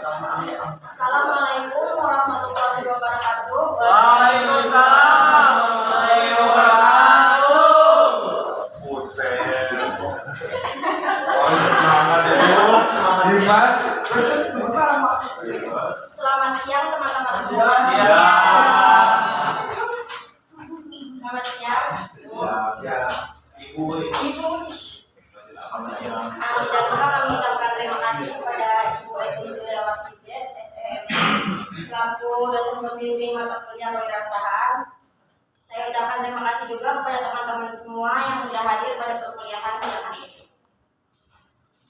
Assalamualaikum warahmatullahi wabarakatuh. Waalaikumsalam warahmatullahi wabarakatuh. Buset. Oh, semangat itu. Dimas. Selamat siang teman-teman semua. Ya. Selamat siang. Ya. Ibu. Ibu. Tidak lupa kami ucapkan terima kasih kepada Ibu Eko Zulawati SEM selaku dosen pembimbing mata kuliah kewirausahaan. Saya ucapkan terima kasih juga kepada teman-teman semua yang sudah hadir pada perkuliahan siang hari ini.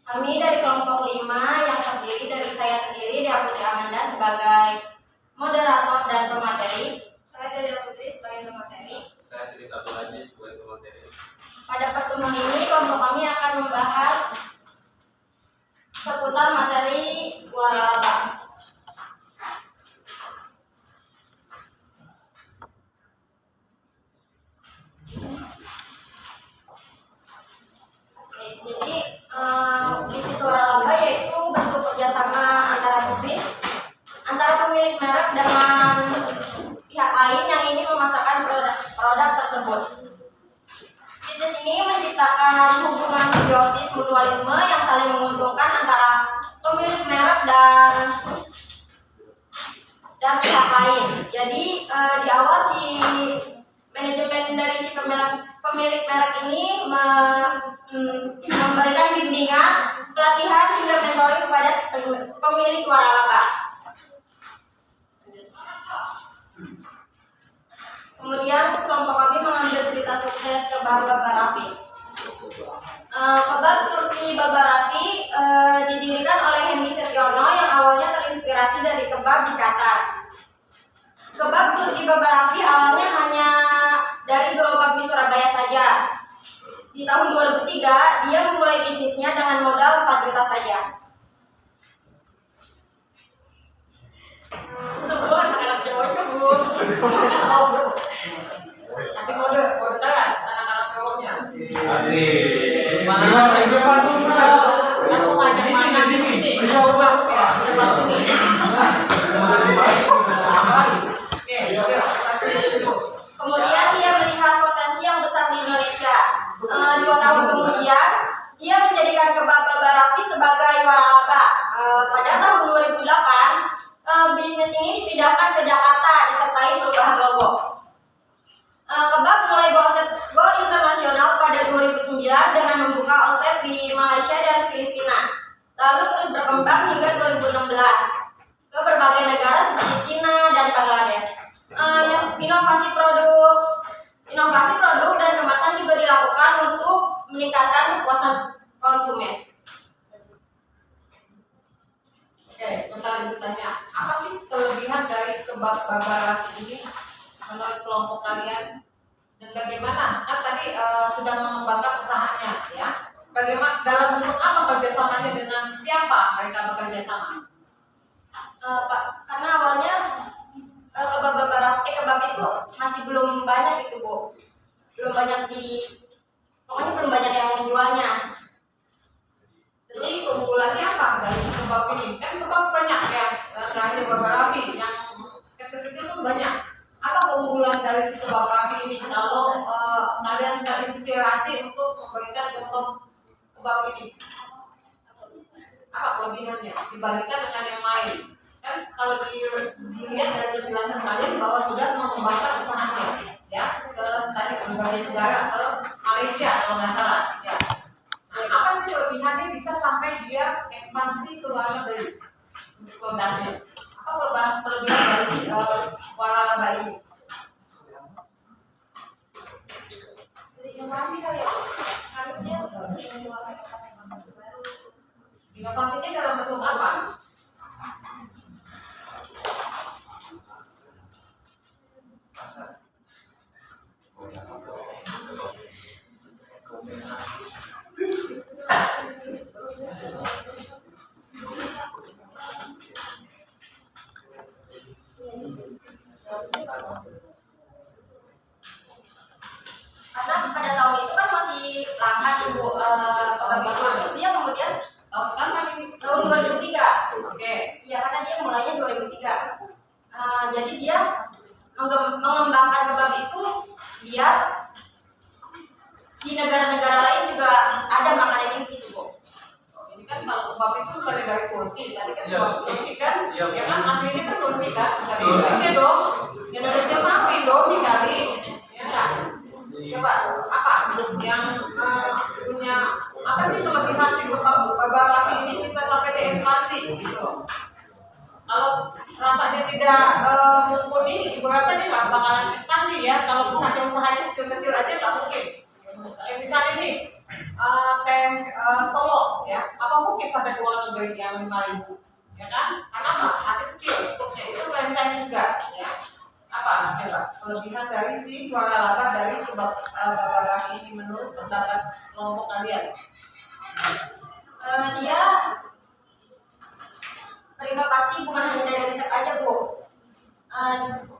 Kami dari kelompok 5 yang terdiri dari saya sendiri, Dea Putri Amanda sebagai moderator dan pemateri. Saya Dea Putri sebagai pemateri. Saya Siti Abdul Aziz sebagai pemateri. Pada pertemuan ini kelompok kami akan membahas seputar materi waralaba. Jadi bisnis waralaba yaitu bentuk kerjasama antara bisnis, antara pemilik merek dengan pihak lain yang ingin memasarkan produk tersebut. Bisnis ini menciptakan hubungan simbiosis mutualisme yang saling menguntungkan antara pemilik merek dan pihak lain. Jadi di awal si manajemen dari si pemilik merek ini memberikan bimbingan, pelatihan hingga mentoring kepada si pemilik waralaba. Kemudian kelompok kami mengambil cerita sukses kebab Babarafi. Kebab Turki Babarafi didirikan oleh Hendy Setiono yang awalnya terinspirasi dari kebab di Qatar. Kebab Turki Babarafi awalnya hanya dari gerobak di Surabaya saja. Di tahun 2003 dia memulai bisnisnya dengan modal 4 juta saja. Sebelum anak-anak cowoknya Bu. Kasih kode keras anak-anak cowoknya. Asik. Mana? Aku ngajak makan di sini. Coba ya, coba sini. Kemudian dia melihat potensi yang besar di Indonesia. 2 tahun kemudian dia menjadikan kebab Babarafi sebagai waralaba. Pada tahun 2008 bisnis ini dipindahkan ke Jakarta disertai perubahan logo. Kebab mulai go internasional pada 2009 dengan membuka outlet di Malaysia dan Filipina. Lalu terus berkembang hingga 2016 ke berbagai negara seperti Cina dan Bangladesh. Inovasi produk dan kemasan juga dilakukan untuk meningkatkan kepuasan konsumen. Oke, sebentar ditanya, apa sih kelebihan dari kebab Babarafi ini menurut kelompok kalian dan bagaimana? Kan tadi sudah mengembangkan usahanya, ya. Bagaimana dalam bentuk apa kerjasamanya dengan siapa mereka bekerja sama? Pak, karena awalnya kebab itu masih belum banyak gitu Bu, belum banyak pokoknya belum banyak yang menjualnya. Jadi keunggulannya apa dari kebab ini? Kan kebab banyak ya, nggak hanya Babarafi, yang kecil-kecil pun banyak. Apa keunggulan dari si kebab Rafi ini? Kalau kalian terinspirasi untuk memberikan contoh kebab ini, apa kelebihannya dibandingkan dengan yang lain? Kan kalau dilihat dari penjelasan kalian bahwa sudah mengembangkan usahanya, ya, ke tadi berbagai negara, ke Malaysia kalau nggak salah, ya. Nah, apa sih kelebihannya bisa sampai dia ekspansi ke luar negeri untuk produknya? Apa kelebihan dari waralaba ini? Inovasi kali ya, harusnya Inovasinya dalam bentuk apa? karena pada tahun itu kan masih langka tuh Bu, kebab itu. Dia kemudian tahun 2003 Turki. Tadi kan Iya. Turki kan? Iya. Ya kan aslinya kan Turki kan? Dari Betul. Indonesia dong. Indonesia mah Indomie kali. Ya kan? Coba apa yang punya apa sih kelebihan si barafi ini bisa sampai diekspansi gitu loh. Kalau rasanya tidak mumpuni, ibu rasa dia nggak bakalan ekspansi ya. Kalau misalnya usahanya kecil-kecil aja nggak mungkin. Misalnya nih Solo ya, apa mungkin sampai ke luar negeri yang 5.000 ya kan? Karena apa? Masih kecil, skopnya itu franchise juga ya. Apa coba kelebihan dari si waralaba dari barafi ini menurut pendapat kelompok kalian? Dia berinovasi bukan hanya dari riset aja Bu,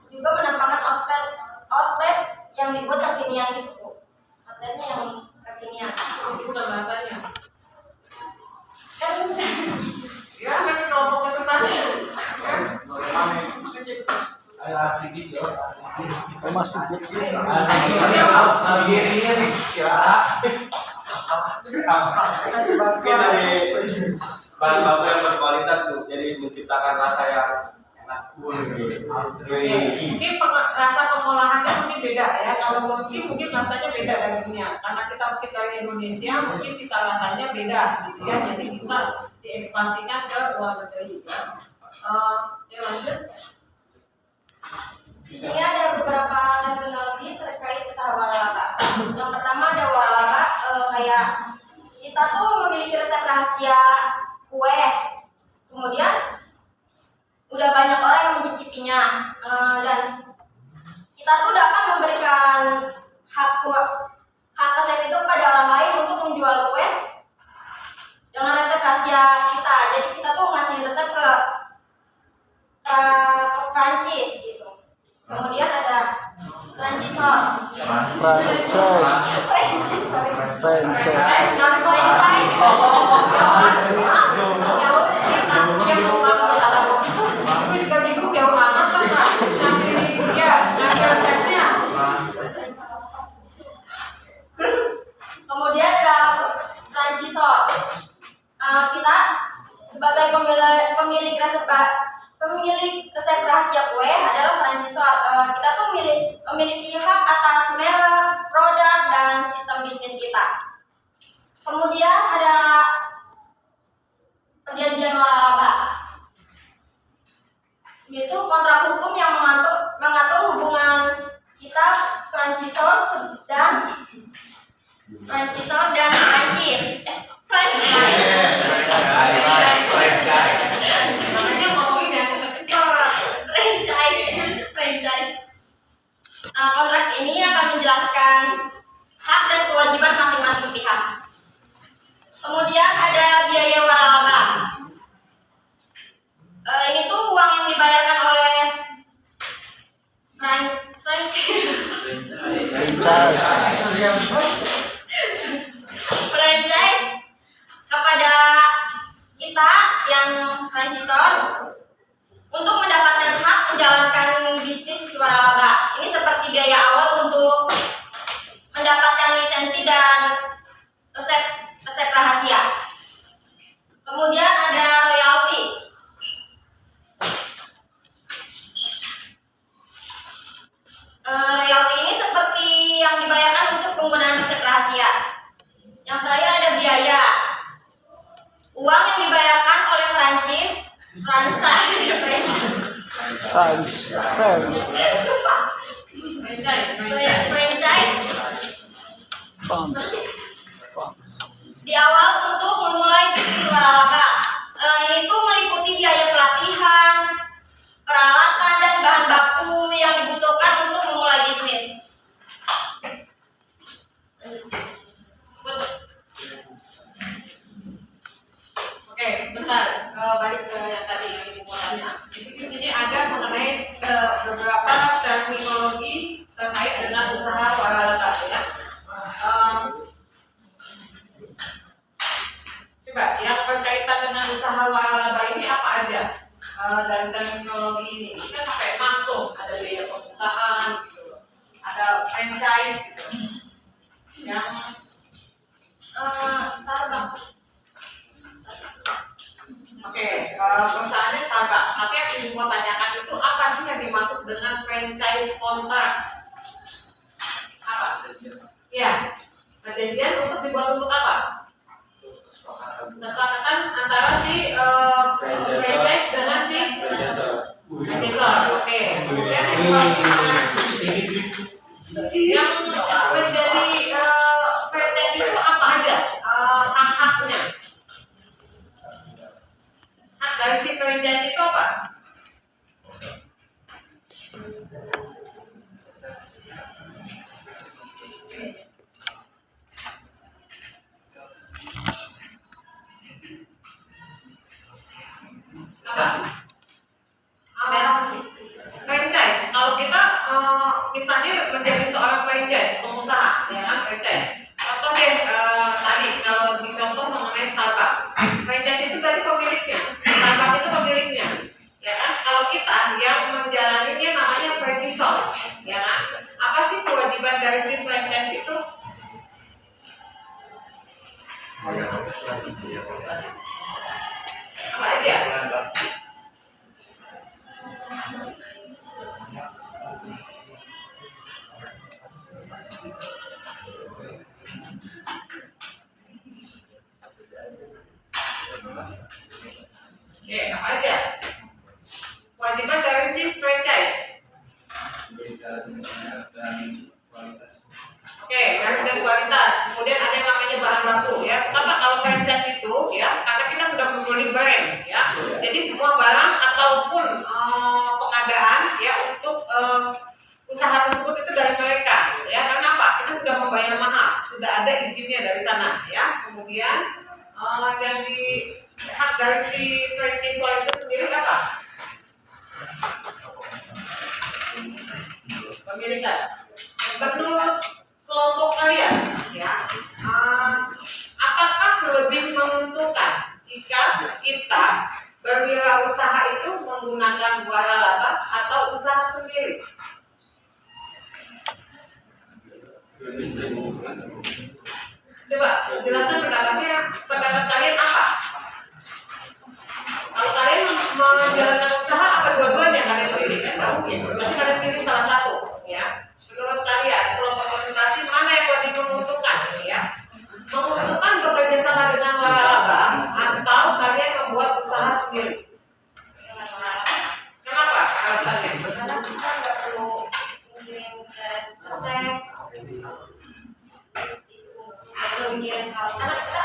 juga menampakkan outlet yang dibuat kekinian gitu Bu, outletnya yang kekinian. Itu bukan bahasanya. Kan Ya, nanti kelompok presentasi. Asik gitu. Masih good. Asik gitu. Mungkin dari bahan baku yang berkualitas tuh, jadi menciptakan rasa yang enak. Mungkin rasa pengolahannya mungkin beda ya. Kalau mungkin rasanya beda dari dunia. Karena kita dari Indonesia, mungkin kita rasanya beda gitu ya. Jadi bisa diekspansikan ke luar negeri. Ya lanjut. di sini ada beberapa terminologi terkait usaha waralaba. Yang pertama ada waralaba, kayak kita tuh memiliki resep rahasia kue, kemudian udah banyak orang yang mencicipinya, dan kita tuh dapat memberikan hak resep itu kepada orang lain untuk menjual kue dengan resep rahasia kita. Jadi kita tuh ngasih resep ke Prancis gitu. Kemudian ada franchisor. Franchise. Aku juga bingung jauh amat kan ngasih resepnya. Kemudian ada franchisor. Kita sebagai pemilik resep rahasia kue adalah franchisor. Kita tuh memiliki hak atas merek, produk, dan sistem bisnis kita. Kemudian ada perjanjian waralaba. Itu kontrak hukum yang mengatur hubungan kita franchisor dan Prancis. Makanya ngomongin yang cepet-cepet. Franchise. Kontrak ini akan menjelaskan hak dan kewajiban masing-masing pihak. Kemudian ada biaya waralaba. Ini tuh uang yang dibayarkan oleh franchise kepada kita yang franchisor untuk mendapatkan hak menjalankan bisnis waralaba. Ini seperti biaya awal untuk mendapatkan lisensi dan resep rahasia. Kemudian ada royalti. Royalti ini seperti yang dibayarkan untuk penggunaan resep rahasia. Yang terakhir ada biaya. Uang yang dibayarkan oleh franchise di awal untuk memulai bisnis waralaba. Ini tuh meliputi biaya pelatihan, peralatan, dan bahan baku yang dibutuhkan untuk memulai bisnis. Oke, sebentar. Balik ke yang tadi yang ibu mau tanya. Jadi di sini ada mengenai beberapa terminologi terkait dengan usaha waralaba ya. Coba yang berkaitan dengan usaha waralaba ini apa aja dari terminologi ini? Kita sampai langsung ada biaya pembukaan gitu loh, ada franchise gitu. Yang Starbucks. Oke, perusahaannya Starbucks. Tapi yang ingin mau tanyakan itu apa sih yang dimaksud dengan franchise kontrak? Apa? Iya, perjanjian untuk dibuat untuk apa? Kesepakatan antara si franchise dengan si franchisor. Oke, kemudian yang menjadi franchise itu apa aja hak-haknya? Hak dari si franchise itu apa? Franchise. Kalau kita misalnya menjadi seorang franchise, pengusaha, ya kan, franchise. Contoh deh tadi kalau dicontoh mengenai Starbucks. Franchise itu tadi pemiliknya, Starbucks itu pemiliknya, ya kan. Kalau kita yang menjalaninya namanya franchisor, ya kan. Apa sih kewajiban dari si franchise itu? Apa aja? Oke, apa aja? Kewajiban dari si franchise. Oke, merek dan kualitas. Kemudian ada yang namanya bahan baku, ya. Kenapa kalau franchise itu, ya? Karena kita sudah memilih brand, ya. Jadi semua barang ataupun pengadaan, ya, untuk usaha tersebut itu dari mereka, ya. Karena apa? Kita sudah membayar mahal, sudah ada izinnya dari sana, ya. Kemudian yang di hak dari si franchisor itu sendiri apa? Pemilikan. Menurut kelompok kalian, ya, apakah lebih menguntungkan jika kita berwirausaha itu menggunakan waralaba atau usaha sendiri? Coba jelaskan pendapat kalian apa? Kalau kalian menjalankan usaha, apa dua-duanya kalian pilih? Kan nggak mungkin, pasti kalian pilih salah satu, ya. Menurut kalian, kelompok konsentrasi mana yang lebih menguntungkan, ya? Menguntungkan bekerja sama dengan waralaba atau kalian membuat usaha sendiri? Kenapa alasannya? Karena kita nggak perlu mengirim resep, karena kita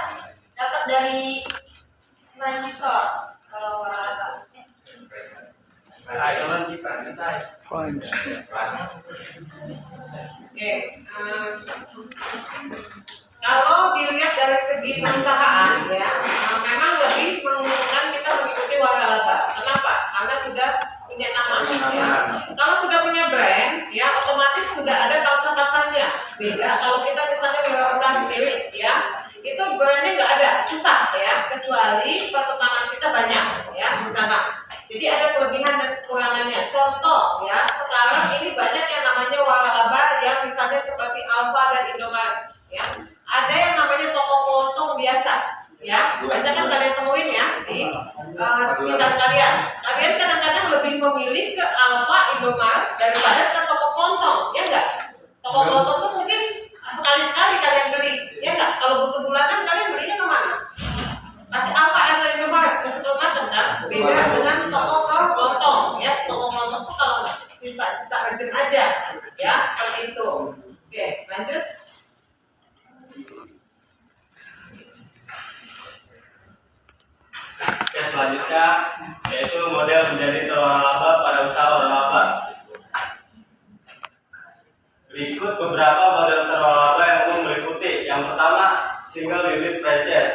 dapat dari franchisor kalau waralaba. Fine. Oke, kalau dilihat dari segi perusahaan, ya, memang lebih menguntungkan kita mengikuti waralaba. Kenapa? Karena sudah punya nama, ya. Kalau sudah punya brand, ya, otomatis sudah ada pangsa pasarnya. Beda kalau kita misalnya berusaha sendiri, ya, itu brandnya nggak ada, susah, ya, kecuali pertentangan kita banyak, ya, di sana. Jadi ada kelebihan dan kekurangannya. Contoh, ya, sekarang ini banyak yang namanya waralaba yang misalnya seperti Alfa dan Indomaret, ya. Ada yang namanya toko kelontong biasa, ya. Banyak kan kalian temuin, ya, di sekitar kalian. Kalian kadang-kadang lebih memilih ke Alfa, Indomaret daripada ke toko kelontong, ya enggak? Toko kelontong tuh mungkin sekali-sekali kalian beli, ya enggak? Kalau butuh bulanan kalian belinya kemana? Pasti Alfa atau Indomaret ke supermarket, kan? Beda dengan toko kelontong, ya. Toko kelontong tuh kalau sisa-sisa urgent aja, ya, seperti itu. Oke, lanjut. Yang selanjutnya yaitu model menjadi waralaba pada usaha waralaba. Berikut beberapa model waralaba yang umum meliputi. Yang pertama, single unit franchise.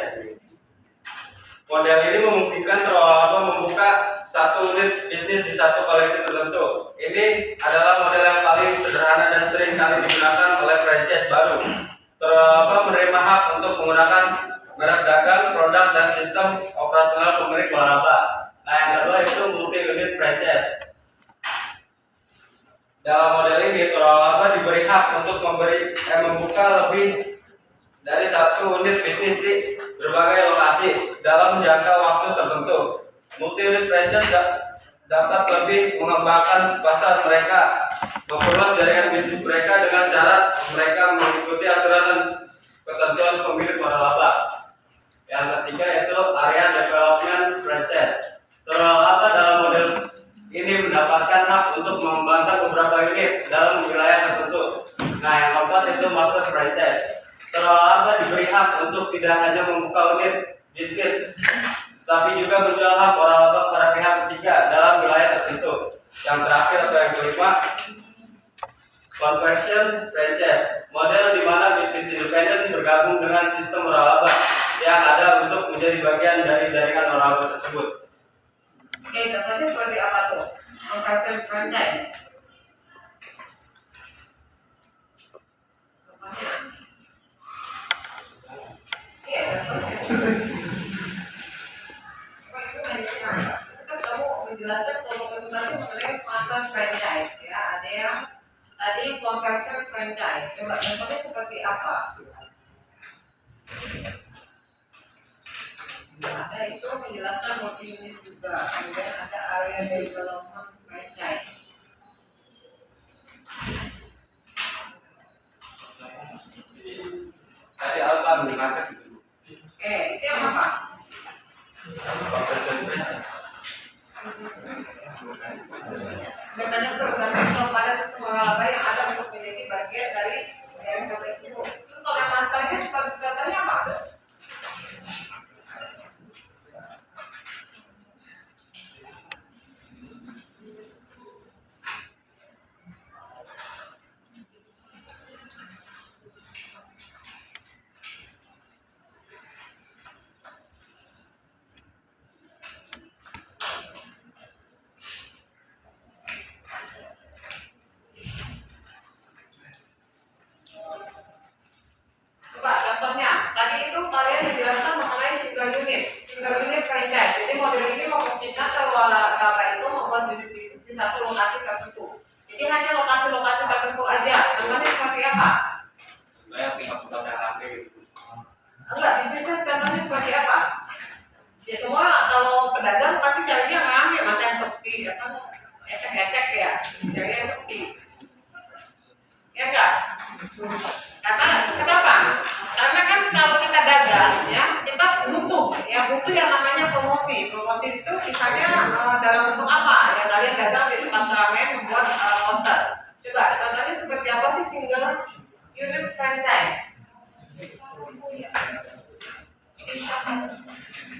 Model ini memungkinkan waralaba membuka satu unit bisnis di satu koleksi tertentu. Ini adalah model yang paling sederhana dan sering kali digunakan oleh franchise baru. Waralaba menerima hak untuk menggunakan merek dagang, produk, dan sistem operasional pemilik waralaba. Nah, yang kedua itu multi unit franchise. Dalam model ini, waralaba diberi hak untuk membuka lebih dari satu unit bisnis di berbagai lokasi dalam jangka waktu tertentu. Multi unit franchise dapat lebih mengembangkan pasar mereka, memperluas jaringan bisnis mereka dengan syarat mereka mengikuti aturan dan ketentuan pemilik waralaba. Yang ketiga yaitu area development franchise. Waralaba dalam model ini mendapatkan hak untuk mengembangkan beberapa unit dalam wilayah tertentu. Nah, yang keempat itu master franchise. Waralaba diberi hak untuk tidak hanya membuka unit bisnis, tapi juga menjual hak waralaba pada pihak ketiga dalam wilayah tertentu. Yang terakhir atau yang kelima, conversion franchise, model di mana bisnis independen bergabung dengan sistem waralaba yang ada untuk menjadi bagian dari jaringan waralaba tersebut. Oke, contohnya seperti apa tuh? Conversion franchise. Iya, kamu menjelaskan kalau presentasi mengenai master franchise ya, ada yang tadi conversion franchise. Coba contohnya seperti apa? Ada itu menjelaskan multi unit juga, kemudian ada area development franchise. Tadi Alfa menggunakan Itu yang apa? conversion franchise. Dengan bergantung pada sistem waralaba yang ada untuk menjadi bagian dari jaringan tersebut. Terus kalau yang masternya seperti katanya apa? Coba contohnya, tadi itu kalian dijelaskan mengenai single unit franchise. Jadi model ini memungkinkan waralaba itu membuat unit bisnis di satu lokasi tertentu. Jadi hanya lokasi-lokasi tertentu aja. Contohnya seperti apa? Saya singkat putar HP gitu. Enggak, bisnisnya contohnya seperti apa? Ya semua kalau pedagang pasti carinya rame, masa yang sepi, ya kan esek-esek ya, cari yang sepi. Ya enggak? Karena kenapa? Karena kan kalau kita dagang ya, kita butuh yang namanya promosi. Promosi itu misalnya dalam bentuk apa? Ya kalian dagang di tempat ramai membuat poster. Coba contohnya seperti apa sih single unit franchise?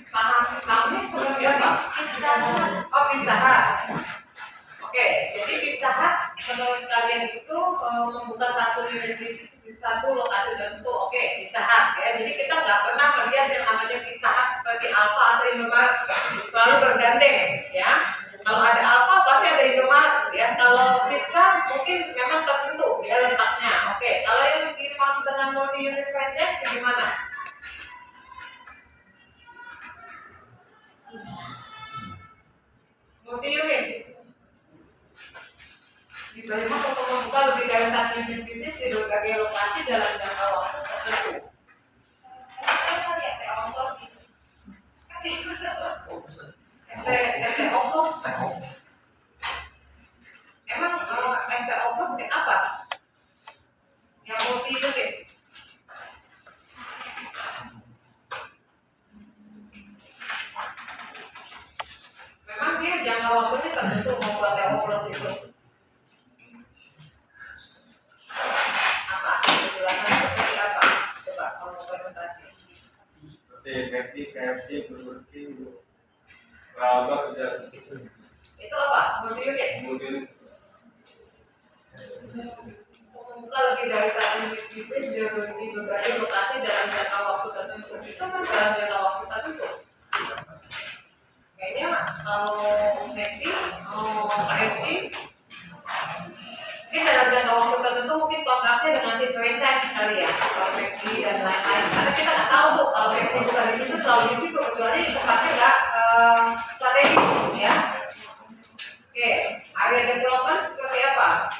Pahamnya seperti apa? Oh, Pizza Hut. Oke, jadi Pizza Hut menurut kalian itu membuka satu unit bisnis di satu lokasi tertentu. Oke, Pizza Hut ya. Jadi kita nggak pernah melihat yang namanya Pizza Hut seperti Alfa atau Indomaret selalu bergandeng ya. Kalau ada Alfa pasti ada Indomaret ya. Kalau pizza mungkin memang tertentu ya letaknya. Oke, kalau yang dimaksud dengan multi unit franchise bagaimana? Multi unit. Di Banyumas untuk membuka lebih dari satu unit bisnis di berbagai lokasi dalam jangka waktu tertentu. ST Opus. Emang ST Opus ini apa? Yang multi unit. Memang dia jangka waktunya tertentu membuat Opus itu. Apa? Penjelasan seperti apa? Coba kalau mau presentasi. KFC, Burger King, waralaba kerja. Itu apa? Multi unit. Kemudian Membuka lebih dari satu unit bisnis di berbagai lokasi dalam jangka waktu tertentu. Itu kan dalam jangka waktu tertentu. Kayaknya kalau McD, KFC, ini dalam jangka waktu tertentu mungkin kontraknya dengan si franchise kali ya, kalau McD dan lain-lain. Karena kita nggak tahu tuh kalau McD bukan di situ selalu di situ kecuali tempatnya nggak strategis ya. Oke, area development seperti apa?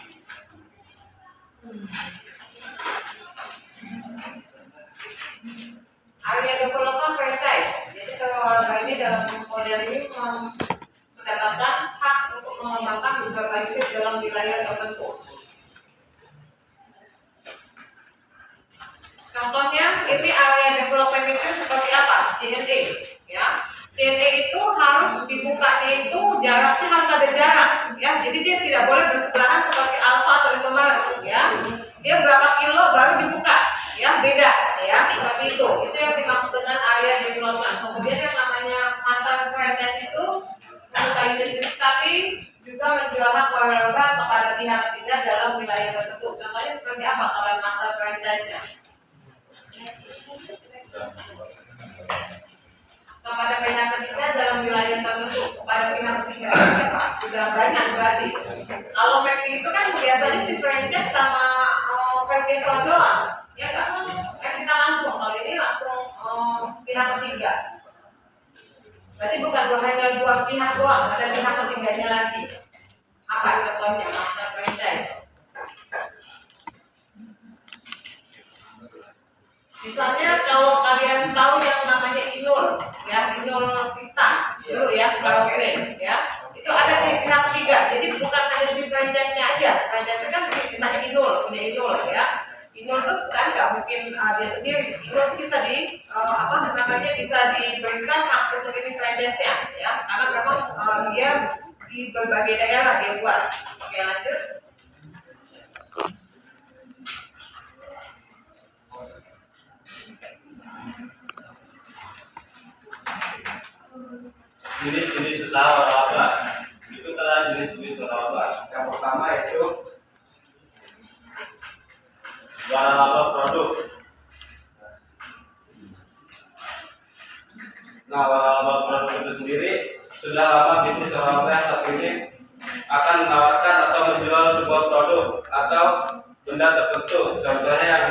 Area development berbasis dalam wilayah tertentu. Contohnya, ini area development itu seperti apa? CNE, ya. CNE itu harus dibukanya itu jaraknya harus ada jarak, ya. Jadi dia tidak boleh bersebelahan seperti Alfa atau Indomaret, ya. Dia berapa kilo baru dibuka, ya, beda, ya, seperti itu. Itu yang dimaksud dengan area development. Kemudian yang namanya master franchise itu membuka unit tapi juga menjual hak waralaba kepada pihak ketiga dalam wilayah tertentu. Contohnya seperti apa kalau master franchise-nya? Kepada pihak ketiga dalam wilayah tertentu, kepada pihak ketiga sudah banyak berarti. Kalau McD itu kan biasanya si franchise sama franchise doang, ya kan? Kita langsung, kalau ini langsung pihak ketiga. Berarti bukan hanya dua pihak doang, ada pihak ketiganya lagi. Apa contohnya master franchise? Misalnya kalau kalian tahu yang namanya Inul, ya, Inul Vista dulu ya, karaoke, ya, itu ada di pihak ketiga. Jadi bukan hanya di franchise-nya aja, franchise kan misalnya Inul, punya Inul, ya. Inul tuh kan nggak mungkin dia sendiri. Inul tuh bisa bisa diberikan hak untuk ini franchise-nya, ya, karena memang dia di berbagai daerah dia buat. Oke, lanjut. Jenis-jenis usaha waralaba. Itu telah jenis-jenis waralaba. Yang pertama itu waralaba produk. Nah, waralaba produk itu sendiri sudah lama bisnis waralaba yang satu ini akan menawarkan atau menjual sebuah produk atau benda tertentu. Contohnya yang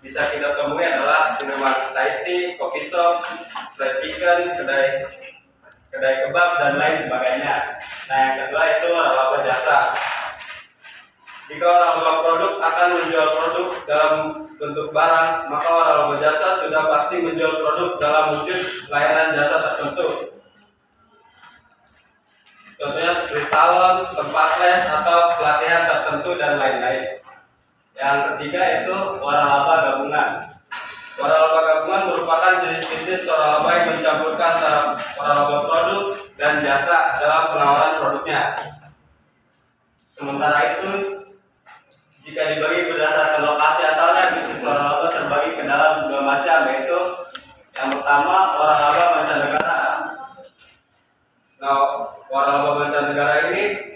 bisa kita temui adalah minuman Thai tea, coffee shop, fried chicken, kedai kebab dan lain sebagainya. Nah, yang kedua itu waralaba jasa. Jika waralaba produk akan menjual produk dalam bentuk barang, maka waralaba jasa sudah pasti menjual produk dalam wujud layanan jasa tertentu. Contohnya seperti salon, tempat les atau pelatihan tertentu dan lain-lain. Yang ketiga itu waralaba gabungan. Waralaba gabungan merupakan jenis bisnis waralaba yang mencampurkan antara waralaba produk dan jasa dalam penawaran produknya. Sementara itu, jika dibagi berdasarkan lokasi asalnya, bisnis waralaba terbagi ke dalam dua macam, yaitu yang pertama waralaba mancanegara. Nah, waralaba mancanegara ini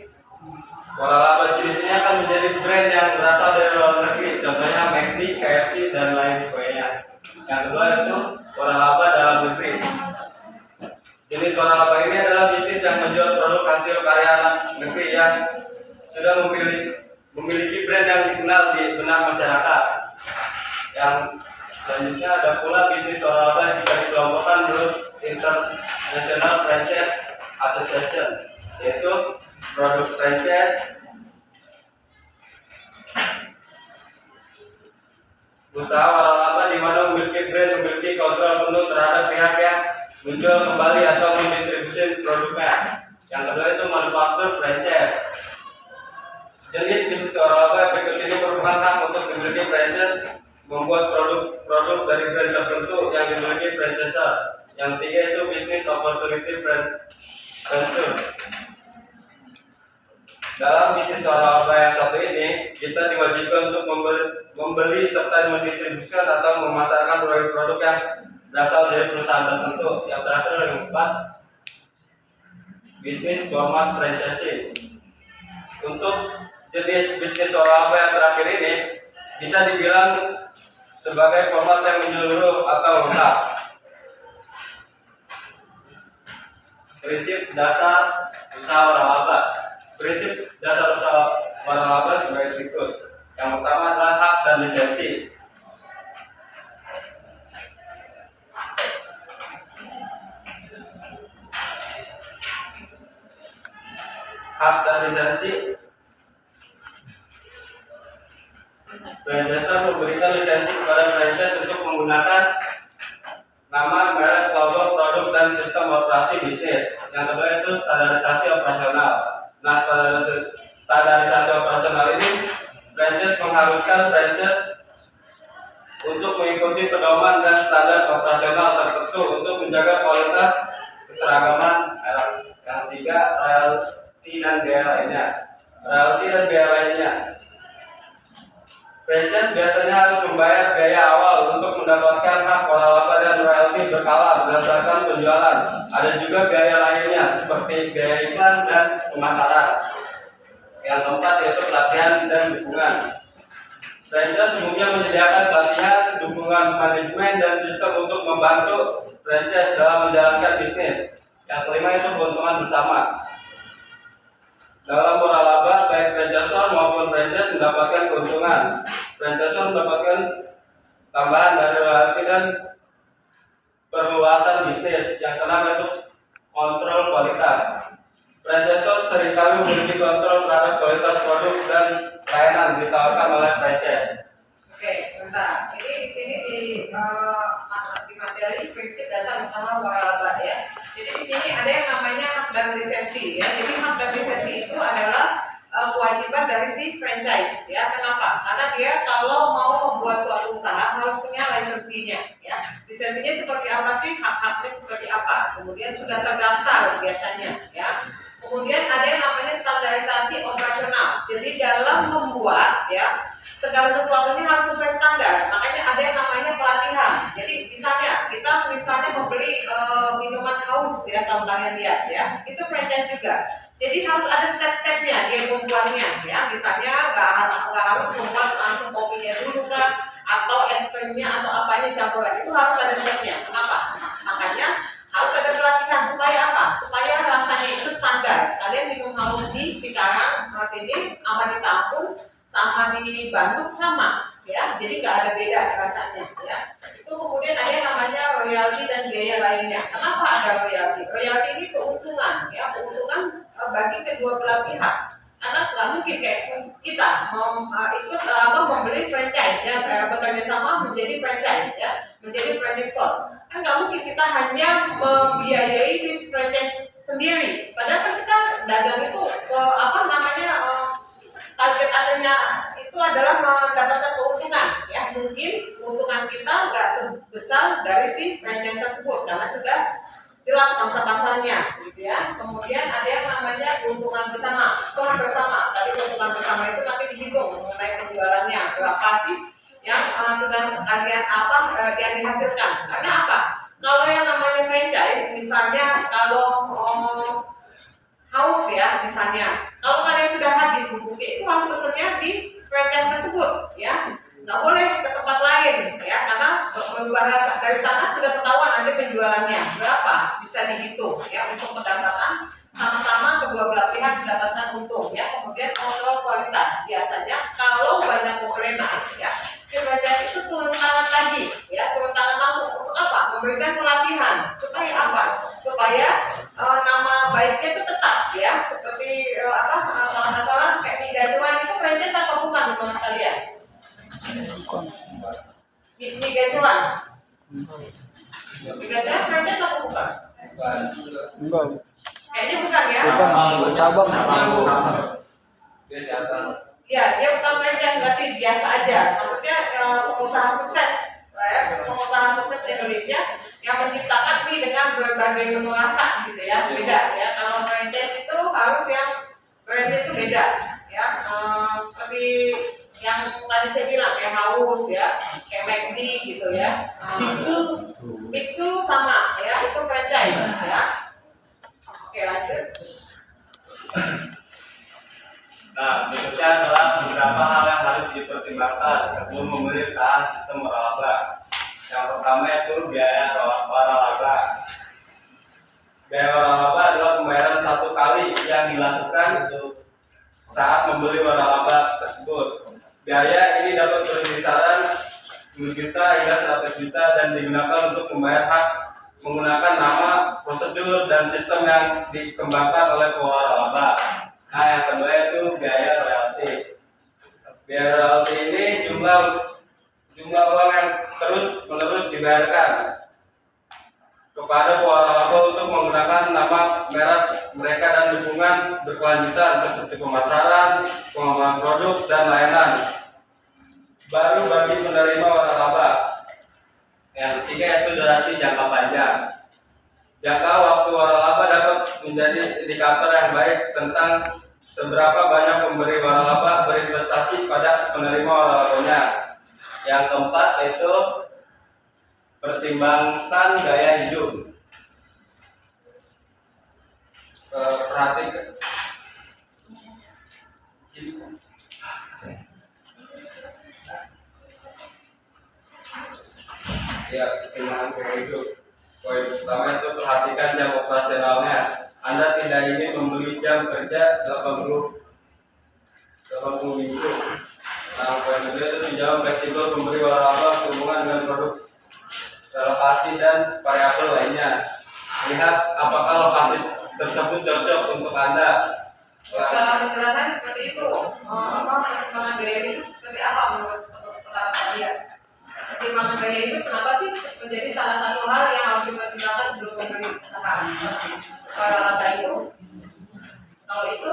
waralaba jenisnya akan menjadi brand yang berasal dari luar negeri, contohnya McD, KFC dan lain sebagainya. Yang kedua itu waralaba dalam negeri. Jenis waralaba ini adalah bisnis yang menjual produk hasil karya anak negeri yang sudah memiliki brand yang dikenal di benak masyarakat. Yang selanjutnya ada pula bisnis waralaba jika dikelompokkan menurut International Franchise Association, yaitu produk franchise, usaha waralaba di mana memiliki brand memiliki kontrol penuh terhadap pihak yang menjual kembali atau mendistribusi produknya. Yang kedua itu manufaktur franchise. Jenis bisnis waralaba berikut ini merupakan hak untuk memiliki franchise membuat produk dari brand tertentu yang dimiliki franchisor. Yang ketiga itu bisnis opportunity venture. Dalam bisnis waralaba yang satu ini, kita diwajibkan untuk membeli serta mendistribusikan atau memasarkan produk yang berasal dari perusahaan tertentu. Yang terakhir yang keempat, bisnis format franchising. Untuk jenis bisnis waralaba yang terakhir ini bisa dibilang sebagai format yang menyeluruh atau lengkap. Prinsip dasar usaha waralaba. Prinsip dasar usaha waralaba sebagai berikut. Yang pertama adalah hak dan lisensi. Hak dan lisensi. Franchisor memberikan lisensi kepada franchise untuk menggunakan nama, merek, logo, produk, dan sistem operasi bisnis. Yang kedua itu standarisasi operasional. Nah, standarisasi operasional ini, franchise mengharuskan franchise untuk mengikuti pedoman dan standar operasional tertentu untuk menjaga kualitas keseragaman. Yang ketiga, royalti dan biaya lainnya. Royalti dan biaya lainnya. Franchise biasanya harus membayar biaya awal untuk mendapatkan hak waralaba dan royalti berkala berdasarkan penjualan. Ada juga biaya lainnya seperti biaya iklan dan pemasaran. Yang keempat yaitu pelatihan dan dukungan. Franchise umumnya menyediakan pelatihan, dukungan manajemen dan sistem untuk membantu franchise dalam menjalankan bisnis. Yang kelima itu keuntungan bersama. Dalam waralaba, baik franchisor maupun franchise mendapatkan keuntungan. Franchisor mendapatkan tambahan dari royalti dan perluasan bisnis. Yang keenam itu kontrol kualitas. Franchisor seringkali memiliki kontrol terhadap kualitas produk dan layanan ditawarkan oleh franchise. Oke, sebentar. Ini di sini di materi prinsip dasar utama waralaba ya. Jadi di sini ada yang namanya hak dan lisensi ya. Jadi hak dan lisensi itu adalah kewajiban dari si franchise ya. Kenapa? Karena dia kalau mau membuat suatu usaha harus punya lisensinya ya. Lisensinya seperti apa sih? Hak-haknya seperti apa? Kemudian sudah terdaftar biasanya ya. Kemudian ada yang namanya standarisasi operasional. Jadi dalam membuat ya segala sesuatunya harus sesuai standar. Makanya ada yang namanya pelatihan. Jadi misalnya kita membeli minuman haus ya, kalau kalian lihat ya, itu franchise juga. Jadi harus ada step-stepnya dia membuatnya ya. Misalnya nggak harus membuat langsung kopinya dulu kan, atau es krimnya atau apanya campuran. Itu harus ada stepnya. Kenapa? Makanya harus ada pelatihan supaya apa? Supaya rasanya itu standar. Kalian minum haus di Cikarang sini sama di Tampung sama di Bandung sama ya. Jadi nggak ada beda rasanya ya. Itu kemudian ada yang namanya royalti dan biaya lainnya. Kenapa ada royalti? Royalti ini keuntungan ya, keuntungan bagi kedua belah pihak. Karena nggak mungkin kayak kita ikut membeli franchise ya, bekerja sama menjadi franchise ya, menjadi franchise store. Kan nggak mungkin kita hanya membiayai si franchise sendiri. Padahal kan kita dagang itu target akhirnya itu adalah mendapatkan keuntungan ya. Mungkin keuntungan kita nggak sebesar dari si franchise tersebut karena sudah jelas pasar-pasarnya gitu ya. Kemudian ada yang namanya keuntungan bersama. Keuntungan bersama. Tadi keuntungan bersama itu nanti dihitung mengenai penjualannya berapa sih yang sedang kalian yang dihasilkan. Karena apa? Kalau yang namanya franchise, misalnya kalau haus ya, misalnya kalau kalian sudah habis bubuknya itu harus pesennya di franchise tersebut ya. Nggak boleh ke tempat lain ya, karena bahasa dari sana sudah ketahuan nanti penjualannya berapa, bisa dihitung ya untuk pendapatan sama-sama kedua belah pihak mendapatkan untung ya. Kemudian kontrol kualitas, biasanya kalau banyak komplainan ya si franchise itu turun tangan lagi ya, turun tangan langsung untuk apa? Memberikan pelatihan supaya apa? Supaya nama baiknya itu tetap ya, seperti kalau nggak salah kayak Mie Gacuan itu franchise apa bukan menurut kalian? Mie Gacuan. Mie Gacuan franchise apa bukan? Enggak. Kayaknya bukan ya. Bukan cabang. Ya, dia bukan franchise, berarti biasa aja. Maksudnya pengusaha sukses, pengusaha sukses di Indonesia yang menciptakan mie dengan berbagai menu rasa gitu ya, beda ya. Kalau franchise itu harus yang franchise itu beda ya, seperti yang tadi saya bilang kayak haus ya, kayak McD gitu ya. Biksu sama ya, itu franchise ya. Oke, lanjut. Nah, berikutnya adalah beberapa hal yang harus dipertimbangkan sebelum memilih saham sistem waralaba. Yang pertama itu biaya waralaba. Biaya waralaba adalah pembayaran satu kali yang dilakukan saat membeli waralaba tersebut. Biaya ini dapat berkisaran 10 juta hingga 100 juta dan digunakan untuk membayar hak menggunakan nama, prosedur, dan sistem yang dikembangkan oleh pewaralaba. Nah, yang kedua itu biaya royalti. Biaya royalti ini jumlah uang yang terus-menerus dibayarkan kepada pewaralaba untuk menggunakan nama merek mereka dan lingkungan berkelanjutan seperti pemasaran, pengembangan produk, dan layanan. Baru bagi penerima waralaba. Yang ketiga yaitu durasi jangka panjang. Jangka waktu waralaba dapat menjadi indikator yang baik tentang seberapa banyak pemberi waralaba berinvestasi pada penerima waralabanya. Yang keempat yaitu pertimbangkan gaya hidup. Perhatikan ya, pertimbangan gaya hidup. Poin pertama itu perhatikan jam operasionalnya. Anda tidak ingin membeli jam kerja 80 minggu. Nah, poin kedua itu menjawab fleksibel pemberi waralaba sehubungan dengan produk, lokasi, dan variabel lainnya. Lihat apakah lokasi tersebut cocok untuk Anda. Salah penjelasan seperti itu. Pertimbangan gaya hidup seperti apa menurut pendapat kalian? Pertimbangan gaya hidup kenapa sih menjadi salah satu hal yang harus dipertimbangkan sebelum membeli saham? Waralaba itu, kalau itu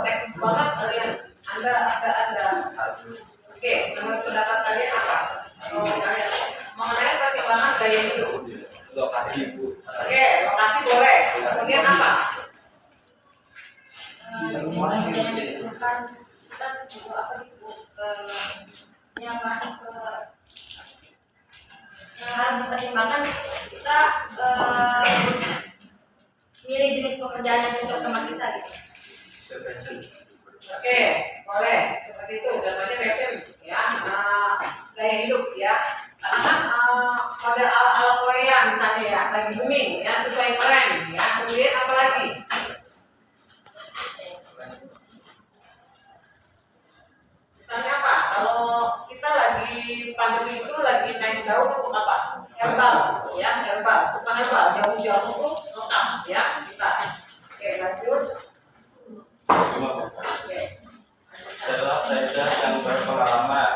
teks banget kalian. Anda. Oke, menurut pendapat kalian apa? Kalian mengenai pertimbangan gaya hidup. Lokasi, Bu. Oke, lokasi boleh. Kemudian apa? Yang harus dipertimbangkan kita milih jenis pekerjaan yang cocok sama kita gitu. Oke, boleh. Seperti itu. Namanya passion, ya. Gaya hidup, ya. Karena kan model ala-ala Korea misalnya ya, lagi booming, ya, sesuai tren, ya. Kemudian apa lagi? Misalnya apa? Kalau kita lagi pandemi itu lagi naik daun untuk apa? Herbal, ya, herbal, suka herbal, daun-daun itu lengkap, ya, kita. Oke, lanjut. Oke. Adalah trader yang berpengalaman.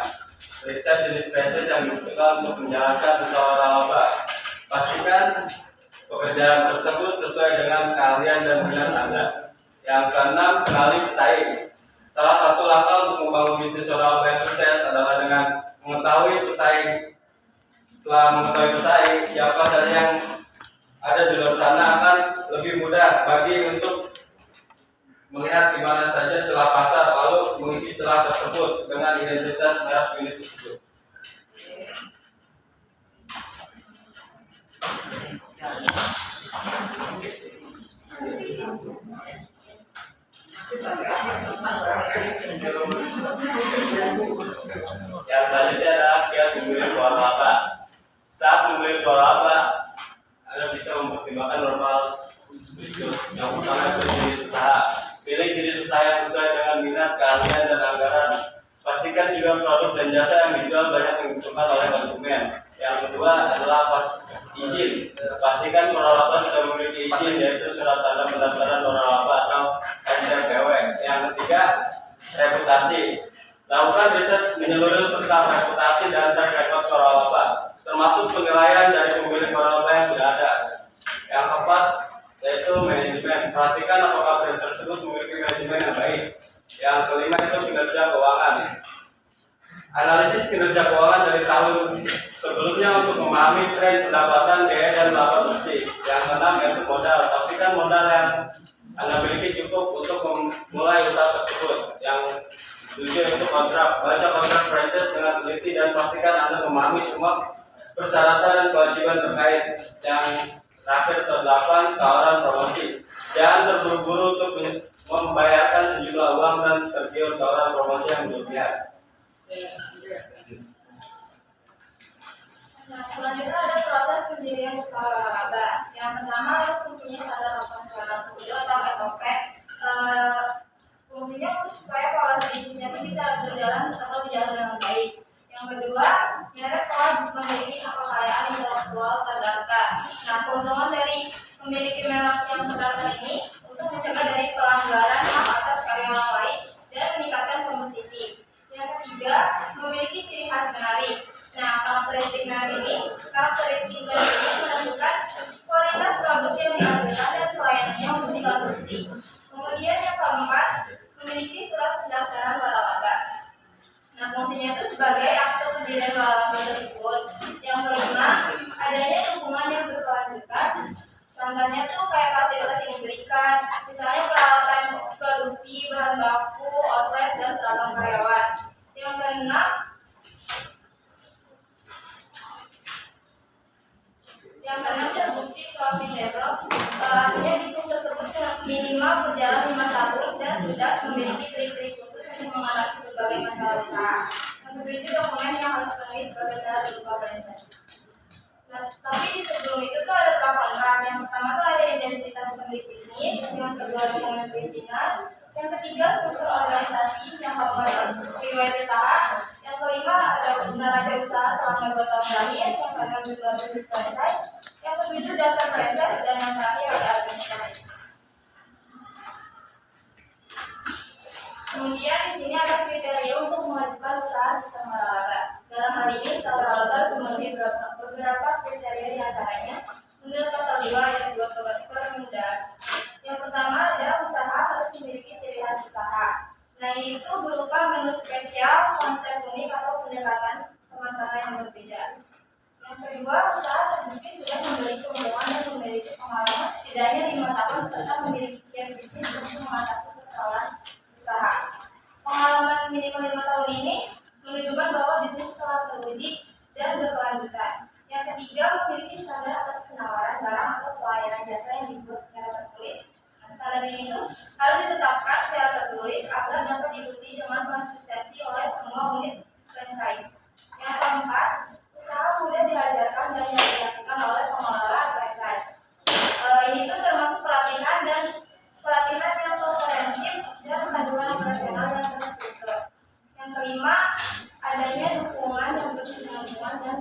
Periksa jenis trader yang dibutuhkan untuk menjalankan usaha waralaba. Pastikan pekerjaan tersebut sesuai dengan keahlian dan minat Anda. Yang keenam, kenali pesaing. Salah satu langkah untuk membangun bisnis waralaba yang sukses adalah dengan mengetahui pesaing. Setelah mengetahui pesaing, siapa saja yang ada di luar sana akan lebih mudah bagi untuk melihat di mana saja celah pasar, lalu mengisi celah tersebut dengan identitas merek unit tersebut. Yang selanjutnya adalah kiat memilih waralaba. Saat memilih waralaba, Anda bisa mempertimbangkan beberapa berikut. Yang pertama itu jenis usaha. Pilih jenis usaha yang sesuai dengan minat, keahlian, dan anggaran. Pastikan juga produk dan jasa yang dijual banyak dibutuhkan oleh konsumen. Yang kedua adalah izin. Pastikan waralaba sudah memiliki izin, yaitu surat tanda pendaftaran waralaba atau STPW. Yang ketiga, reputasi. Lakukan riset menyeluruh tentang reputasi dan track record waralaba, termasuk penilaian dari pemilik waralaba yang sudah ada. Yang keempat yaitu manajemen. Perhatikan apakah brand tersebut memiliki manajemen yang baik. Yang kelima itu kinerja keuangan. Analisis kinerja keuangan dari tahun sebelumnya untuk memahami tren pendapatan, biaya, dan laba bersih. Yang keenam yaitu modal. Pastikan modal yang Anda miliki cukup untuk memulai usaha tersebut. Yang tujuh yaitu kontrak. Baca kontrak franchise dengan teliti dan pastikan Anda memahami semua persyaratan dan kewajiban terkait. Yang terakhir ke-8, tawaran promosi. Jangan terburu-buru untuk membayarkan sejumlah uang dan tergiur tawaran promosi yang berlebihan. Nah, selanjutnya ada proses pendirian usaha waralaba. Yang pertama harus mempunyai standar operasional prosedur atau SOP. Fungsinya untuk supaya pola bisnisnya itu bisa berjalan atau berjalan dengan baik. Yang kedua, merek telah memiliki kekayaan intelektual terdaftar. Nah, keuntungan dari memiliki merek yang terdaftar ini untuk mencegah dari pelanggaran hak atas karya orang lain dan meningkatkan kompetisi. Yang ketiga, memiliki ciri khas menarik. Nah, karakteristik merek ini menentukan kualitas produk yang dihasilkan dan pelayanannya untuk dikonsumsi. Kemudian yang keempat, memiliki surat pendaftaran waralaba. Nah, fungsinya itu sebagai akte pendirian waralaba tersebut. Yang kelima, adanya dukungan yang berkelanjutan. Contohnya tuh kayak fasilitas yang diberikan, misalnya peralatan produksi, bahan baku, outlet, dan seragam karyawan. Yang keenam, terbukti profitable, artinya bisnis tersebut minimal berjalan 5 tahun dan sudah memiliki trik-trik khusus untuk mengatasi berbagai masalah usaha. Yang ketujuh, dokumen yang harus dipenuhi sebagai syarat berupa franchise. Nah, tapi sebelum itu tuh ada pra-kontrak. Yang pertama tuh ada identitas pemilik bisnis, yang kedua dokumen perizinan, yang ketiga struktur organisasi, yang keempat riwayat usaha, yang kelima ada neraca usaha selama 2 tahun terakhir, yang keenam jumlah bisnis franchise, yang ketujuh daftar franchise, dan yang terakhir ada administrasi. Kemudian di sini ada kriteria untuk mengajukan usaha sistem waralaba. Dalam hal ini, usaha waralaba harus memenuhi beberapa kriteria diantaranya menurut pasal 2 ayat 2 Permendagri. Yang pertama ada usaha harus memiliki ciri khas usaha. Nah, ini itu berupa menu spesial, konsep unik atau pendekatan pemasaran yang berbeda. Yang kedua, usaha terbukti sudah memiliki keuntungan dan memiliki pengalaman setidaknya 5 tahun serta memiliki kiat bisnis untuk mengatasi persoalan usaha. Pengalaman minimal 5 tahun ini menunjukkan bahwa bisnis telah teruji dan berkelanjutan. Yang ketiga, memiliki standar atas penawaran barang atau pelayanan jasa yang dibuat secara tertulis. Nah, standar ini itu harus ditetapkan secara tertulis agar dapat diikuti dengan konsistensi oleh semua unit franchise. Yang keempat, usaha mudah diajarkan dan diaplikasikan oleh pengelola franchise. Ini tuh termasuk pelatihan yang komprehensif dan panduan operasional yang terstruktur. Yang kelima, adanya dukungan yang berkesinambungan dan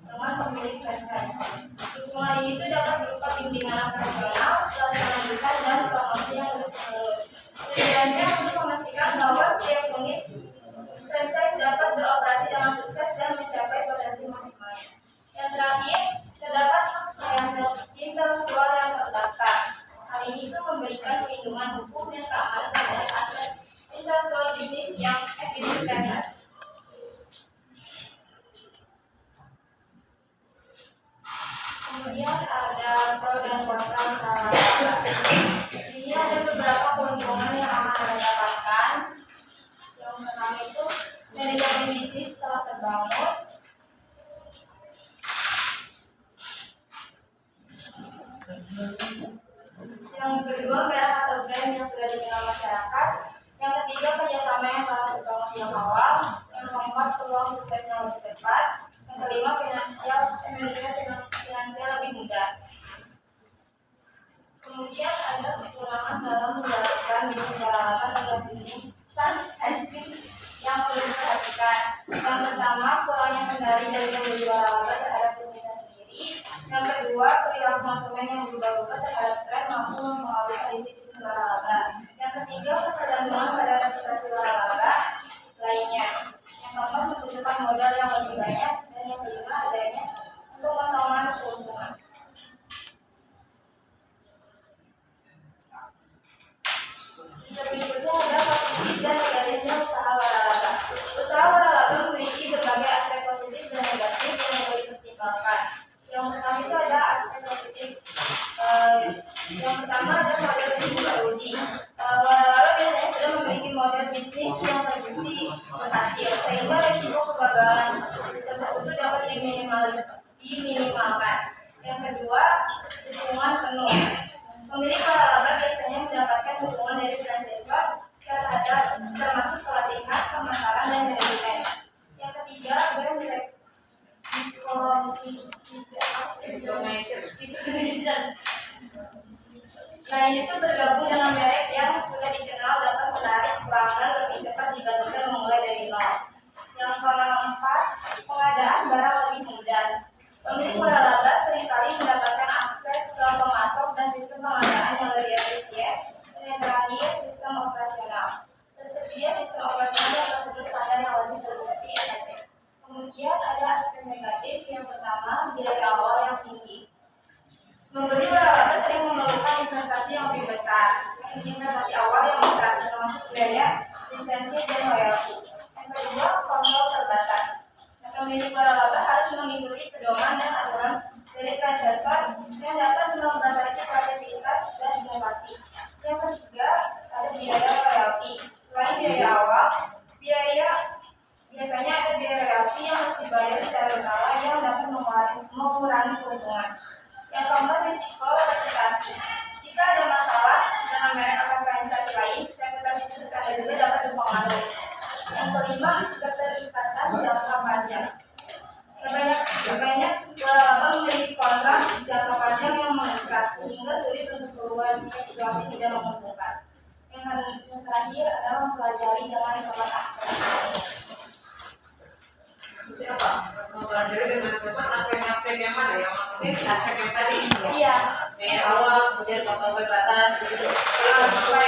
dengan pemilik franchise. Dukungan ini itu dapat berupa bimbingan operasional, pelatihan lanjutan, dan promosi yang terus-menerus. Tujuannya untuk memastikan bahwa setiap unit franchise dapat beroperasi dengan sukses dan mencapai potensi maksimalnya. Yang terakhir, terdapat hak intelektual yang terdaftar. Hal ini itu memberikan perlindungan hukum dan keamanan terhadap aset intelektual bisnis yang bisnis franchise. Kemudian ada pro dan kontra usaha waralaba. Ini ada beberapa keuntungan yang akan Anda dapatkan. Yang pertama itu manajemen bisnis telah terbangun. Yang kedua, merek atau brand yang sudah dikenal masyarakat. Yang ketiga, kerjasama yang telah terbangun sejak awal. Yang keempat, peluang sukses yang lebih cepat. Yang kelima, manajemen finansial lebih mudah. Kemudian ada kekurangan dalam menjalankan bisnis waralaba dan franchising yang perlu diperhatikan. Yang pertama, kurangnya kendali dari pembeli waralaba terhadap bisnisnya sendiri. Yang kedua, perilaku konsumen yang berubah-ubah terhadap tren mampu mempengaruhi kondisi bisnis waralaba. Yang ketiga, ketergantungan pada reputasi waralaba lainnya. Yang keempat, membutuhkan modal yang lebih banyak. Dan yang kelima, adanya pemotongan keuntungan. Berikutnya ada positif dan negatifnya usaha waralaba. Usaha waralaba memiliki berbagai aspek positif dan negatif yang perlu dipertimbangkan. Yang pertama itu ada aspek positif. Yang pertama ada model bisnis teruji. Waralaba biasanya sudah memiliki model bisnis yang terbukti berhasil, sehingga risiko kegagalan tersebut dapat diminimalkan. Yang kedua, dukungan penuh. Pemilik waralaba biasanya mendapatkan dukungan dari franchisor termasuk pelatihan, pemasaran, dan manajemen. Yang ketiga, brand Nah, ini tuh bergabung dengan merek yang sudah dikenal dapat menarik pelanggan lebih cepat dibandingkan memulai dari nol. Yang keempat, pengadaan barang lebih mudah. Pemilik waralaba seringkali mendapatkan akses ke pemasok dan sistem pengadaan yang lebih biaya, lisensi, dan royalti. Yang kedua, kontrol terbatas. Pemilik waralaba harus mengikuti pedoman dan aturan dari franchisor yang dapat membatasi kreativitas dan inovasi. Yang ketiga, ada biaya royalti. Selain biaya awal, biasanya ada biaya royalti yang harus dibayar secara berkala yang dapat mengurangi keuntungan. Yang keempat, risiko reputasi. Jika ada masalah dengan merek atau franchise lain, reputasi perusahaan juga dapat berpengaruh. Yang kelima, keterlibatan jangka panjang. Banyak waralaba memiliki kontrak jangka panjang yang mengikat sehingga sulit untuk keluar jika situasi tidak menguntungkan. Yang terakhir adalah mempelajari dengan sangat aspek. Maksudnya apa? Mempelajari dengan teman aspek-aspek yang mana? Yang maksudnya aspek yang tadi. Iya. Awal, kemudian kontrol batas, begitu. Supaya